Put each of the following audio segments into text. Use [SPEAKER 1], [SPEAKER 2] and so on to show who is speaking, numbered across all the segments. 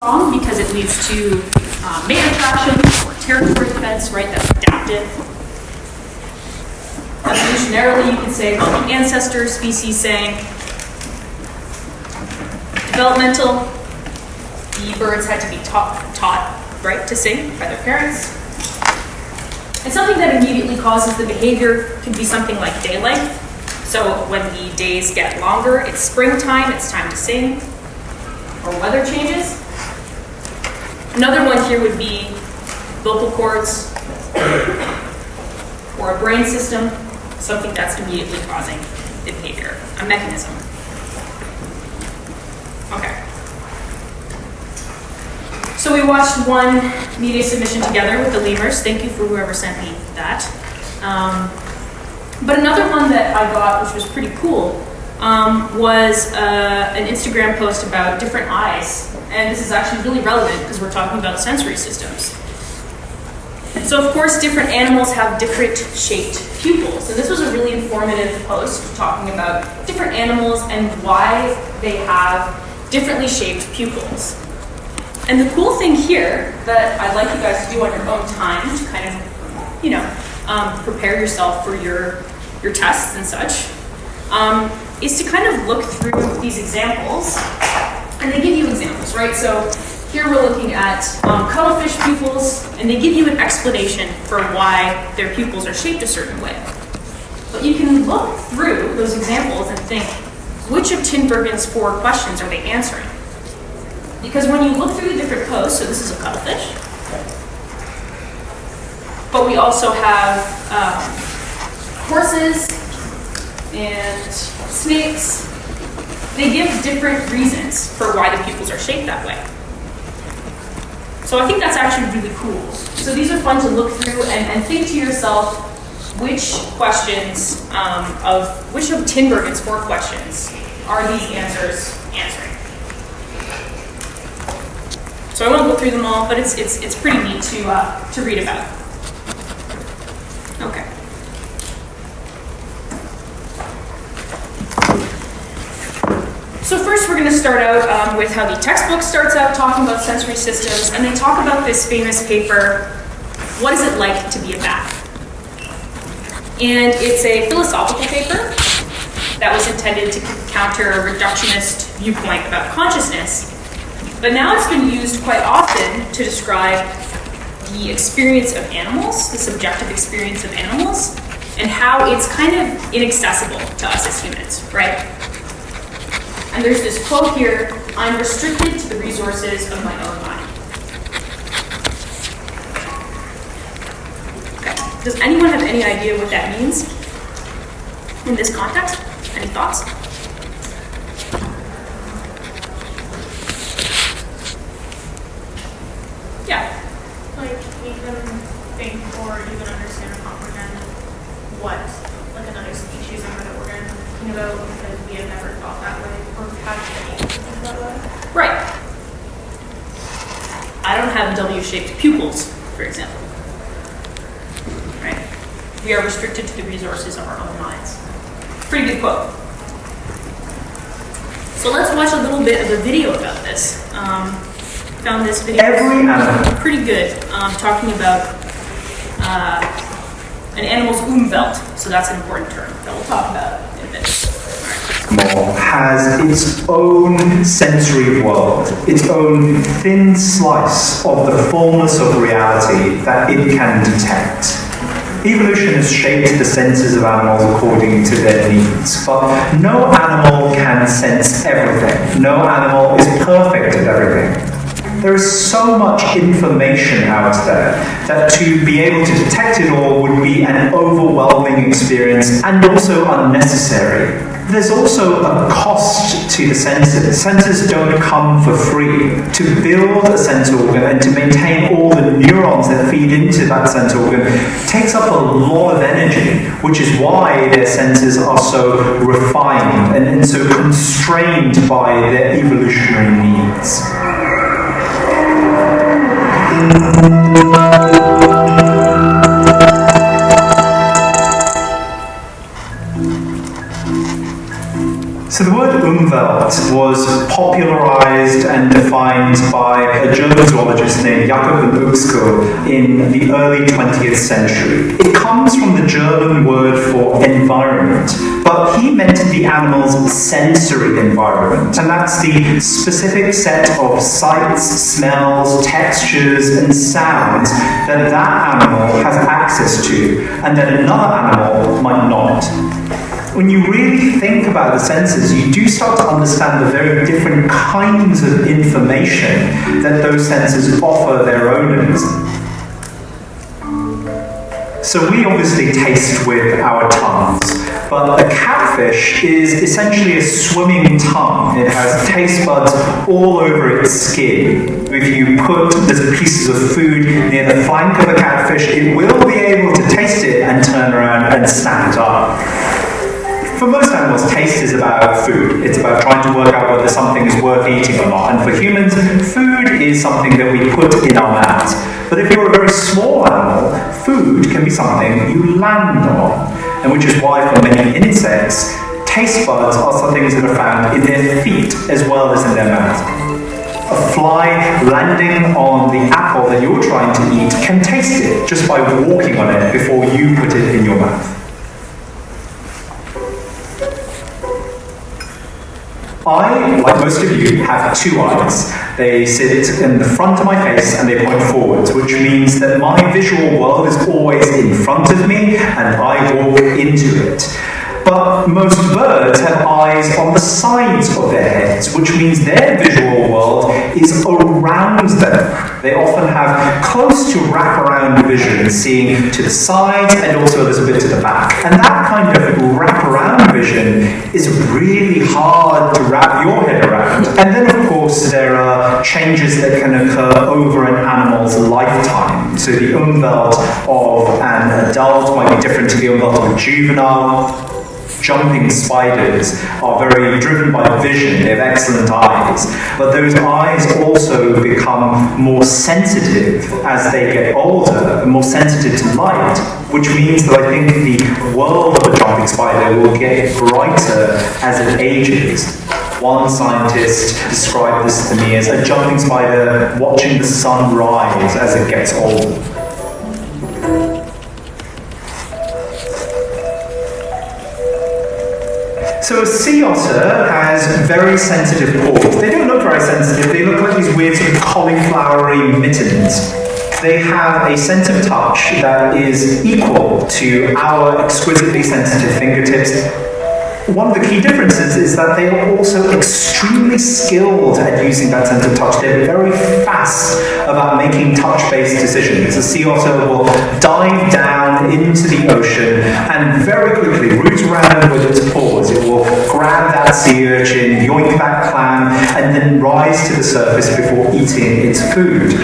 [SPEAKER 1] wrong because it leads to mate attraction or territory defense, right? That's adaptive. Evolutionarily, you could say, well, the ancestor species sang. Developmental, the birds had to be taught, right, to sing by their parents. And something that immediately causes the behavior can be something like day life. So when the days get longer, it's springtime, it's time to sing, or weather changes. Another one here would be vocal cords, or a brain system, something that's immediately causing the behavior, a mechanism. Okay. So we watched one media submission together with the lemurs. Thank you for whoever sent me that. But another one that I got, which was pretty cool, was an Instagram post about different eyes. And this is actually really relevant because we're talking about sensory systems. So of course, different animals have different shaped pupils. And this was a really informative post talking about different animals and why they have differently shaped pupils. And the cool thing here that I'd like you guys to do on your own time to kind of, prepare yourself for your tests and such, is to kind of look through these examples. And they give you examples, right? So here we're looking at cuttlefish pupils, and they give you an explanation for why their pupils are shaped a certain way. But you can look through those examples and think, which of Tinbergen's 4 questions are they answering? Because when you look through the different posts, so this is a cuttlefish, but we also have horses and snakes. They give different reasons for why the pupils are shaped that way. So I think that's actually really cool. So these are fun to look through and think to yourself, which questions which of Tinbergen's 4 questions are these answers answering? So I won't go through them all, but it's pretty neat to read about. Okay. So first we're going to start out with how the textbook starts out talking about sensory systems, and they talk about this famous paper, What is it like to be a bat? And it's a philosophical paper that was intended to counter a reductionist viewpoint about consciousness, but now it's been used quite often to describe the experience of animals, the subjective experience of animals, and how it's kind of inaccessible to us as humans, right? And there's this quote here, I'm restricted to the resources of my own mind. Okay, does anyone have any idea what that means in this context? Any thoughts? Yeah.
[SPEAKER 2] Like, you can think or even understand or comprehend what, like, another species or another organ thinking about because we have never thought that way or had any think that way.
[SPEAKER 1] Right. I don't have W-shaped pupils, for example. Right? We are restricted to the resources of our own minds. Pretty good quote. So let's watch a little bit of a video about this. Found this video pretty good, talking about an animal's Umwelt. So that's an important term that we'll talk about in a bit.
[SPEAKER 3] Has its own sensory world, its own thin slice of the fullness of reality that it can detect. Evolution has shaped the senses of animals according to their needs, but no animal can sense everything. No animal is perfect at everything. There is so much information out there that to be able to detect it all would be an overwhelming experience and also unnecessary. There's also a cost to the senses. Senses don't come for free. To build a sense organ and to maintain all the neurons that feed into that sense organ takes up a lot of energy, which is why their senses are so refined and so constrained by their evolutionary needs. So the word Umwelt was popularized and defined designed by a German zoologist named Jakob von Uexküll in the early 20th century. It comes from the German word for environment, but he meant the animal's sensory environment, and that's the specific set of sights, smells, textures, and sounds that animal has access to, and that another animal might not. When you really think about the senses, you do start to understand the very different kinds of information that those senses offer their owners. So we obviously taste with our tongues, but a catfish is essentially a swimming tongue. It has taste buds all over its skin. If you put little pieces of food near the flank of a catfish, it will be able to taste it and turn around and stand up. For most animals, taste is about food. It's about trying to work out whether something is worth eating or not. And for humans, food is something that we put in our mouths. But if you're a very small animal, food can be something you land on. And which is why for many insects, taste buds are some things that are found in their feet as well as in their mouths. A fly landing on the apple that you're trying to eat can taste it just by walking on it before you put it in your mouth. I, like most of you, have two eyes. They sit in the front of my face and they point forwards, which means that my visual world is always in front of me and I walk into it. But most birds have eyes on the sides of their heads, which means their visual world is around them. They often have close to wraparound vision, seeing to the sides and also a little bit to the back. And that kind of wraparound vision is really hard to wrap your head around. And then, of course, there are changes that can occur over an animal's lifetime. So the umvelt of an adult might be different to the umvelt of a juvenile. Jumping spiders are very driven by vision. They have excellent eyes. But those eyes also become more sensitive as they get older, more sensitive to light, which means that I think the world of a jumping spider will get brighter as it ages. One scientist described this to me as a jumping spider watching the sun rise as it gets older. So a sea otter has very sensitive paws. They don't look very sensitive, they look like these weird sort of cauliflowery mittens. They have a sense of touch that is equal to our exquisitely sensitive fingertips. One of the key differences is that they are also extremely skilled at using that sense of touch. They're very fast about making touch-based decisions. A sea otter will dive down into the ocean and very quickly root around with its paws. It will grab that sea urchin, yoink that clam, and then rise to the surface before eating its food.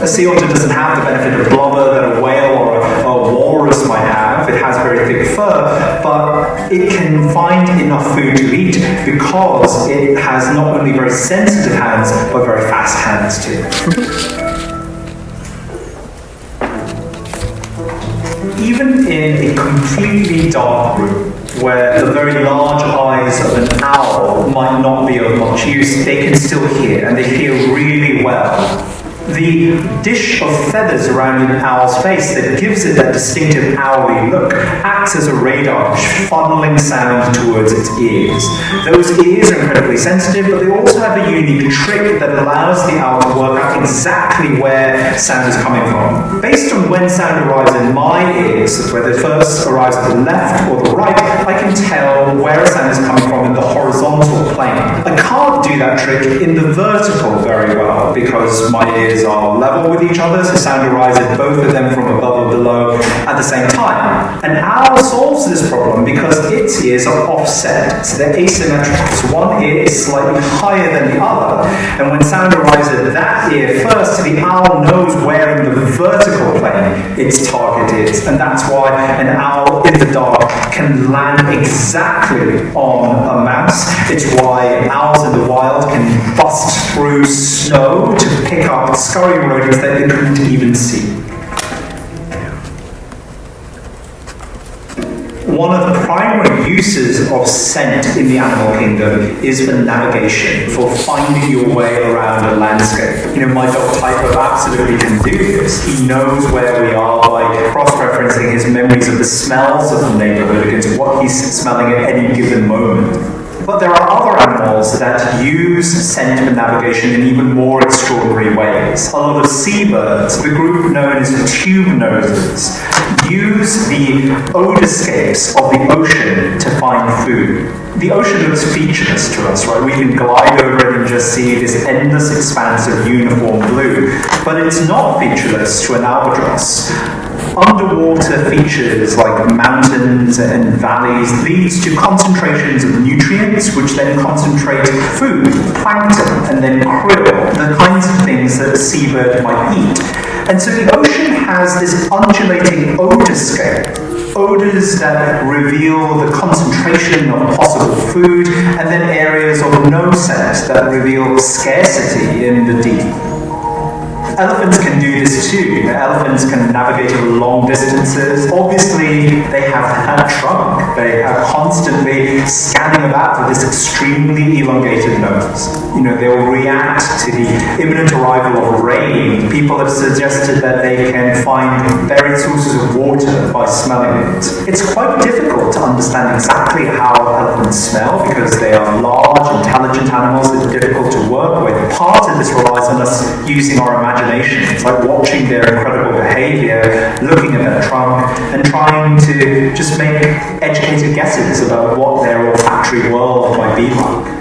[SPEAKER 3] A sea otter doesn't have the benefit of blubber that a whale or a walrus might have. It has very thick fur, but it can find enough food to eat because it has not only very sensitive hands, but very fast hands too. Even in a completely dark room, where the very large eyes of an owl might not be of much use, they can still hear, and they hear really well. The dish of feathers around an owl's face that gives it that distinctive owly look acts as a radar funneling sound towards its ears. Those ears are incredibly sensitive, but they also have a unique trick that allows the owl to work out exactly where sound is coming from. Based on when sound arrives in my ears, whether it first arrives at the left or the right, I can tell where a sound is coming from in the horizontal plane. I can't do that trick in the vertical very well because my ears are level with each other, so sound arises both of them from above or below at the same time. An owl solves this problem because its ears are offset, so they're asymmetrical. So one ear is slightly higher than the other, and when sound arrives at that ear first, the owl knows where in the vertical plane its target is, and that's why an owl in the dark can land exactly on a mouse. It's why owls in the wild can bust through snow to pick up scurrying rodents that they couldn't even see. one of the primary uses of scent in the animal kingdom is for navigation, for finding your way around a landscape. You know, my dog Typo absolutely can do this. He knows where we are by cross-referencing his memories of the smells of the neighborhood against what he's smelling at any given moment. But there are other animals that use scent for navigation in even more extraordinary ways. A lot of seabirds, the group known as tube noses, use the odourscapes of the ocean to find food. The ocean looks featureless to us, right? We can glide over it and just see this endless expanse of uniform blue. But it's not featureless to an albatross. Underwater features like mountains and valleys leads to concentrations of nutrients, which then concentrate food, plankton, and then krill, the kinds of things that a seabird might eat. And so the ocean has this undulating odorscape, odors that reveal the concentration of possible food, and then areas of no scent that reveal scarcity in the deep. Elephants can do this too. Elephants can navigate over long distances. Obviously, they have that trunk. They are constantly scanning about with this extremely elongated nose. You know, they will react to the imminent arrival of rain. People have suggested that they can find buried sources of water by smelling it. It's quite difficult to understand exactly how elephants smell because they are large, intelligent animals that are difficult to work with. Part of this relies on us using our imagination. It's like watching their incredible behavior, looking at their trunk, and trying to just make educated guesses about what their olfactory world might be like.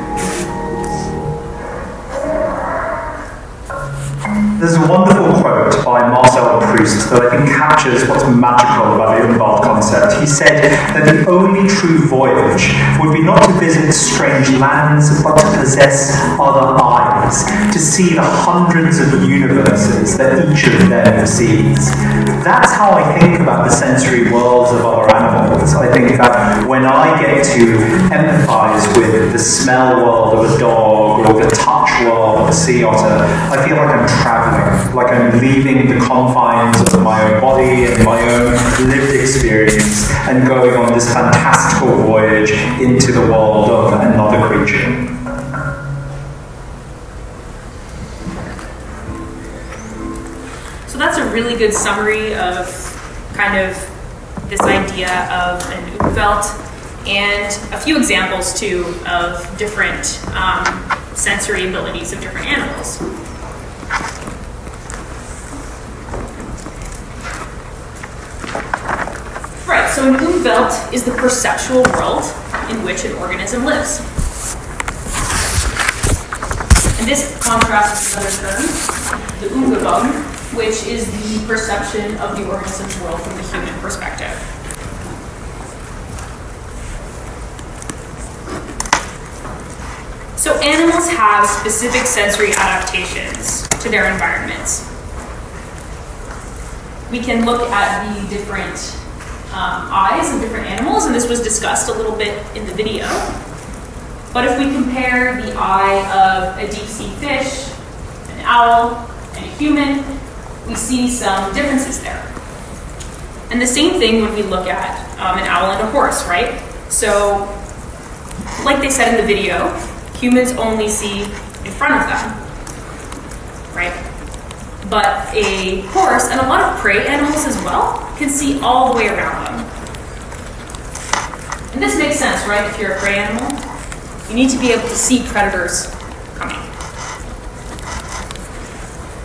[SPEAKER 3] There's a wonderful quote by Marcel Proust that I think captures what's magical about the Umwelt concept. He said that the only true voyage would be not to visit strange lands, but to possess other eyes, to see the hundreds of universes that each of them sees. That's how I think about the sensory worlds of other animals. I think that when I get to empathize with the smell world of a dog or the touch world of a sea otter, I feel like I'm traveling, like I'm leaving the confines of my own body and my own lived experience and going on this fantastical voyage into the world of another creature.
[SPEAKER 1] So that's a really good summary of kind of this idea of an Umwelt and a few examples too of different sensory abilities of different animals. Right, so an Umwelt is the perceptual world in which an organism lives. And this contrasts with another term, the Umgebung, which is the perception of the organism's world from the human perspective. So animals have specific sensory adaptations to their environments. We can look at the different eyes of different animals, and this was discussed a little bit in the video. But if we compare the eye of a deep sea fish, an owl, and a human, we see some differences there. And the same thing when we look at an owl and a horse, right? So, like they said in the video, humans only see in front of them, right? But a horse, and a lot of prey animals as well, can see all the way around them. And this makes sense, right? If you're a prey animal, you need to be able to see predators coming.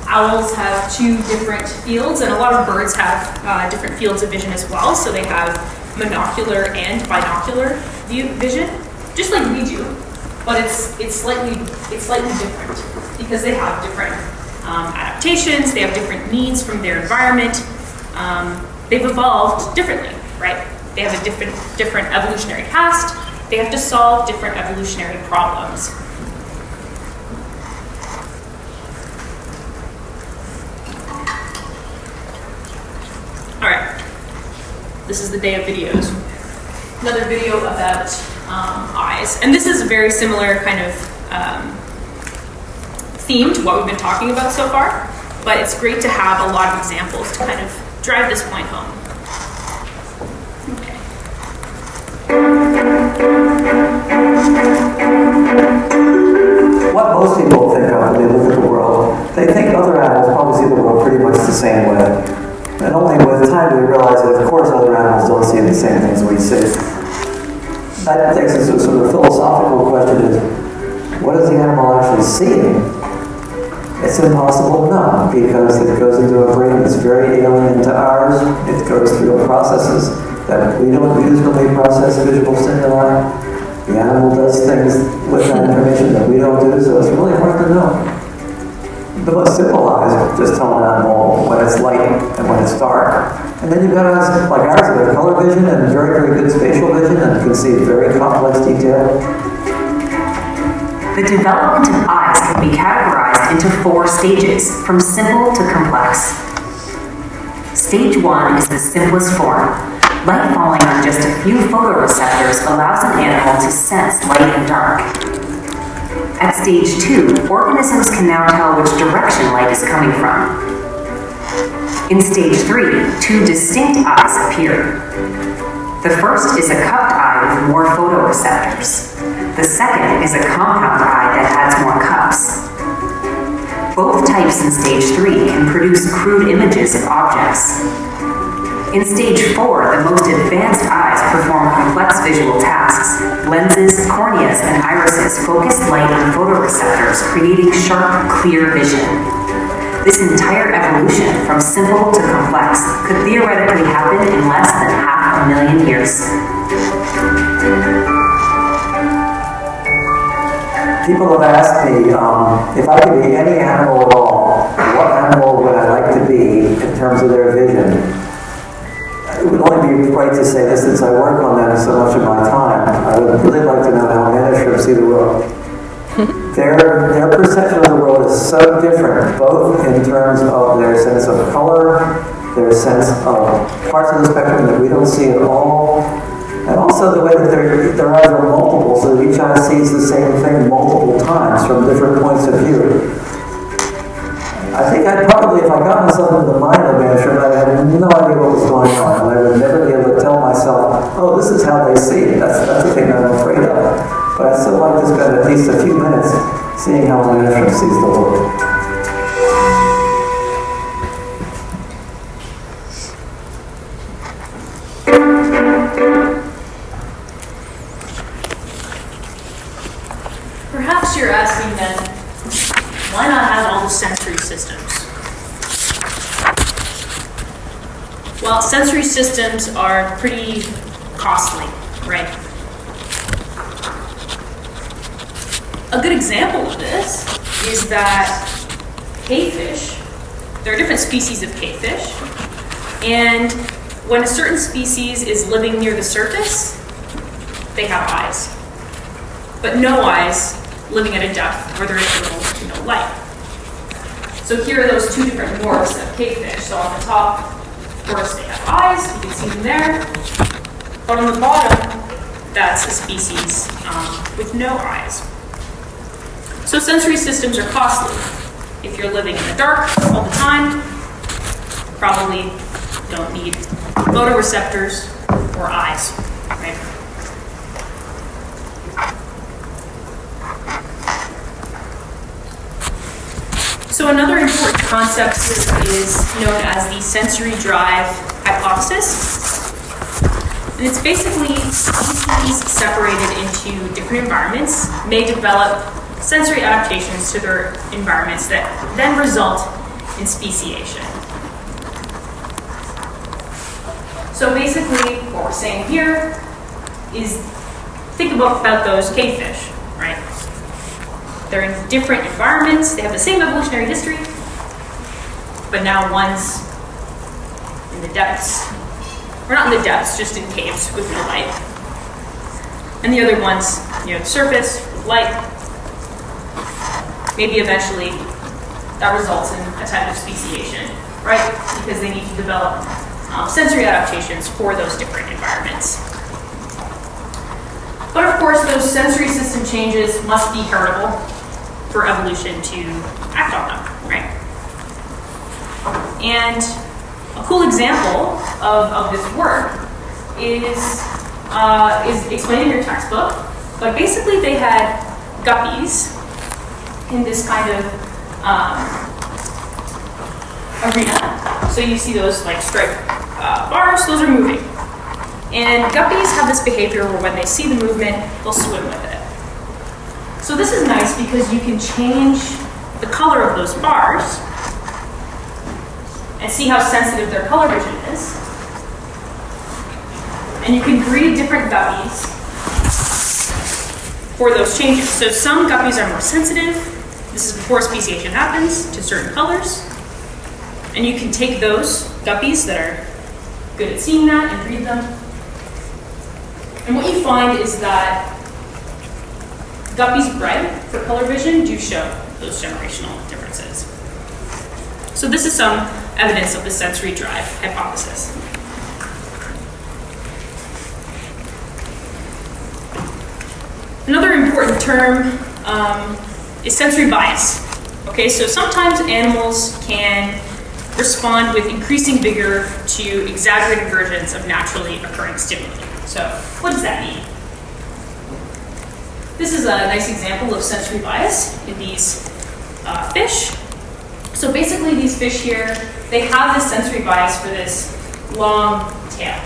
[SPEAKER 1] Owls have two different fields, and a lot of birds have different fields of vision as well. So they have monocular and binocular vision, just like we do. But it's slightly different because they have different adaptations. They have different needs from their environment. They've evolved differently, right? They have a different evolutionary past. They have to solve different evolutionary problems. All right, this is the day of videos. Another video about eyes. And this is a very similar kind of theme to what we've been talking about so far, but it's great to have a lot of examples to kind of drive this point home. Okay.
[SPEAKER 4] What most people think of when they look at the world, they think other animals probably see the world pretty much the same way. And only with time do we realize that, of course, other animals don't see the same things we see. That takes us to a sort of philosophical question is, what is the animal actually seeing? It's impossible to know because it goes into a brain that's very alien to ours. It goes through processes that we don't use when we process visual stimuli. The animal does things with that information that we don't do, so it's really hard to know. The most simple eyes just tell an animal when it's light and when it's dark. And then you've got eyes like ours that have color vision and very, very good spatial vision and can see very complex detail.
[SPEAKER 5] The development of eyes can be categorized into 4 stages, from simple to complex. Stage 1 is the simplest form. Light falling on just a few photoreceptors allows an animal to sense light and dark. At stage 2, organisms can now tell which direction light is coming from. In stage 3, 2 distinct eyes appear. The first is a cupped eye with more photoreceptors. The second is a compound eye that adds more cups. Both types in stage 3 can produce crude images of objects. In stage 4, the most advanced eyes perform complex visual tasks. Lenses, corneas, and irises focus light on photoreceptors, creating sharp, clear vision. This entire evolution, from simple to complex, could theoretically happen in less than 500,000 years.
[SPEAKER 4] People have asked me if I could be any animal at all, what animal would I like to be in terms of their vision? It would only be right to say this since I work on them so much of my time. I would really like to know how manuscripts see the world. Their perception of the world is so different, both in terms of their sense of color, their sense of parts of the spectrum that we don't see at all, and also the way that their eyes are multiple, so that each eye sees the same thing multiple times from different points of view. I think I'd probably, if I got myself into the mind of a manuscript, I'd have no idea what was going on, and I would never be able to tell myself, oh, this is how they see it. That's the thing that I'm afraid of. But I'd still like to spend at least a few minutes seeing how a manuscript sees the world.
[SPEAKER 1] Perhaps you're asking then, why not have all the sensory systems? Well, sensory systems are pretty costly, right? A good example of this is that cavefish, there are different species of cavefish, and when a certain species is living near the surface, they have eyes, but no eyes living at a depth where there is little, light. So here are those 2 different morphs of cavefish. So on the top, of course, they have eyes, you can see them there, but on the bottom, that's a species with no eyes. So sensory systems are costly. If you're living in the dark all the time, you probably don't need photoreceptors or eyes, right? So another important concept is known as the sensory drive hypothesis. And it's basically species separated into different environments may develop sensory adaptations to their environments that then result in speciation. So basically, what we're saying here is think about those cavefish, right? They're in different environments, they have the same evolutionary history, but now one's in the depths, or not in the depths, just in caves with no light. And the other one's near the surface with light. Maybe eventually that results in a type of speciation, right? Because they need to develop sensory adaptations for those different environments. But of course, those sensory system changes must be heritable for evolution to act on them, right? And a cool example of this work is is explained in your textbook, but basically they had guppies in this kind of arena. So you see those like striped bars, those are moving. And guppies have this behavior where when they see the movement, they'll swim with it. So this is nice because you can change the color of those bars and see how sensitive their color vision is. And you can breed different guppies for those changes. So some guppies are more sensitive. This is before speciation happens to certain colors. And you can take those guppies that are good at seeing that and breed them. And what you find is that guppies bred for color vision do show those generational differences. So this is some evidence of the sensory drive hypothesis. Another important term is sensory bias. Okay, so sometimes animals can respond with increasing vigor to exaggerated versions of naturally occurring stimuli. So what does that mean? This is a nice example of sensory bias in these fish. So basically these fish here, they have this sensory bias for this long tail.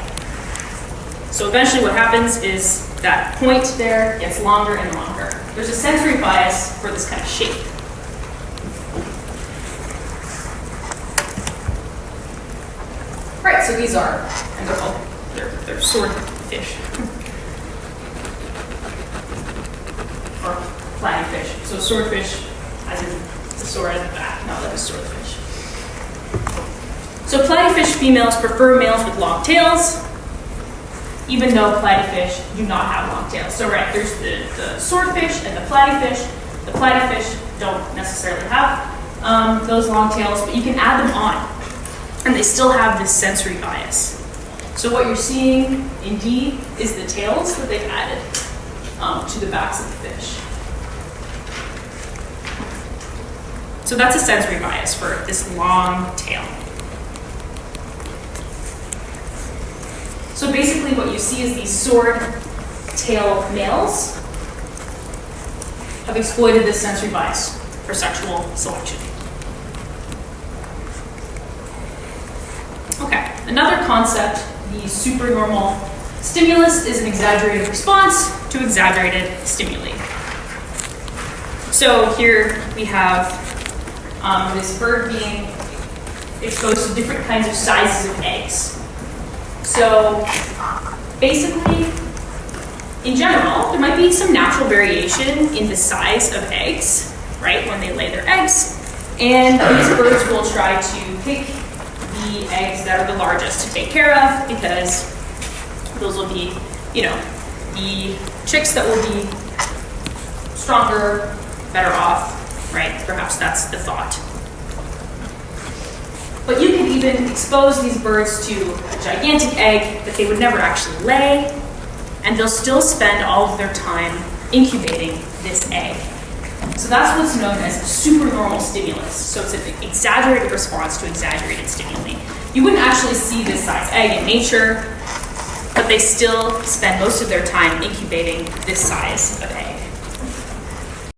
[SPEAKER 1] So eventually what happens is that point there gets longer and longer. There's a sensory bias for this kind of shape. Right, so these are, and they're called, they're swordfish. Or platyfish. So swordfish, as in the sword at the back, not like a swordfish. So platyfish females prefer males with long tails, even though platyfish do not have long tails. So right, there's the swordfish and the platyfish. The platyfish don't necessarily have those long tails, but you can add them on, and they still have this sensory bias. So what you're seeing in D is the tails that they've added to the backs of the fish. So that's a sensory bias for this long tail. So basically what you see is these sword tail males have exploited this sensory bias for sexual selection. Okay, another concept, the supernormal stimulus, is an exaggerated response to exaggerated stimuli. So here we have this bird being exposed to different kinds of sizes of eggs. So basically, in general, there might be some natural variation in the size of eggs, right, when they lay their eggs. And these birds will try to pick the eggs that are the largest to take care of, because those will be, you know, the chicks that will be stronger, better off, right? Perhaps that's the thought. But you can even expose these birds to a gigantic egg that they would never actually lay, and they'll still spend all of their time incubating this egg. So that's what's known as a supernormal stimulus. So it's an exaggerated response to exaggerated stimuli. You wouldn't actually see this size egg in nature, but they still spend most of their time incubating this size of egg.